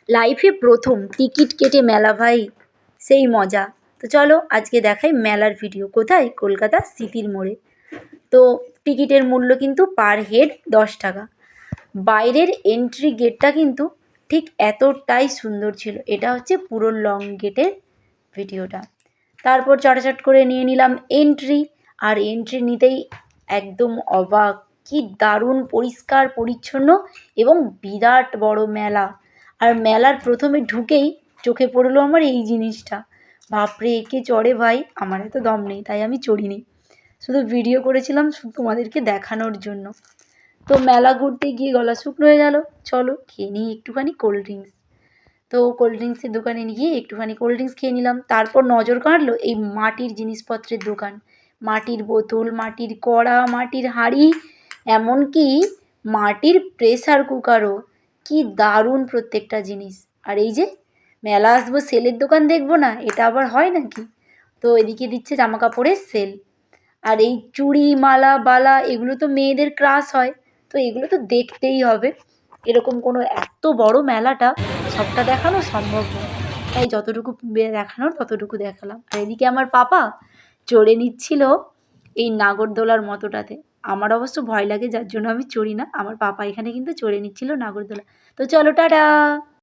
লাইফে প্রথম টিকিট কেটে মেলা ভাই, সেই মজা। তো চলো আজকে দেখাই মেলার ভিডিও। কোথায়? কলকাতা স্মৃতির মোড়ে। তো টিকিটের মূল্য কিন্তু পার হেড 10 টাকা। বাইরের এন্ট্রি গেটটা কিন্তু ঠিক এতটাই সুন্দর ছিল। এটা হচ্ছে পুরো লং গেটের ভিডিওটা। তারপর চটাচট করে নিয়ে নিলাম এন্ট্রি। আর এন্ট্রি নিতেই একদম অবাক! কি দারুণ পরিষ্কার পরিচ্ছন্ন এবং বিরাট বড় মেলা। আর মেলার প্রথমে ঢুকেই চোখে পড়লো আমার এই জিনিসটা। বাপরে! একে চড়ে ভাই, আমার এত দম নেই তাই আমি চড়িনি, শুধু ভিডিও করেছিলাম শুধু তোমাদেরকে দেখানোর জন্য। তো মেলা ঘুরতে গিয়ে গলা শুকনো হয়ে গেল, চলো খেয়ে নিই একটুখানি কোল্ড ড্রিঙ্কস। তো কোল্ড ড্রিঙ্কসের দোকানে গিয়ে একটুখানি কোল্ড ড্রিঙ্কস খেয়ে নিলাম। তারপর নজর কাড়লো এই মাটির জিনিসপত্রের দোকান। মাটির বোতল, মাটির কড়া, মাটির হাঁড়ি, এমনকি মাটির প্রেসার কুকারও। কি দারুণ প্রত্যেকটা জিনিস! আর এই যে মেলা আসবো সেলের দোকান দেখবো না, এটা আবার হয় নাকি? তো এদিকে দিচ্ছে জামা কাপড়ের সেল। আর এই চুড়ি, মালা, বালা এগুলো তো মেয়েদের ক্রাশ হয়, তো এগুলো তো দেখতেই হবে। এরকম কোনো এত বড় মেলাটা সবটা দেখানো সম্ভব নয়, তাই যতটুকু দেখানোর ততটুকু দেখালাম। আর এদিকে আমার পাপা চড়ে নিচ্ছিল এই নাগরদোলার মতোটাতে। আমার অবশ্য ভয় লাগে, যার জন্য আমি চড়ি না। আমার পাপা এখানে কিন্তু চড়ে নিচ্ছিল নাগরদোলা। তো চলো টাটা।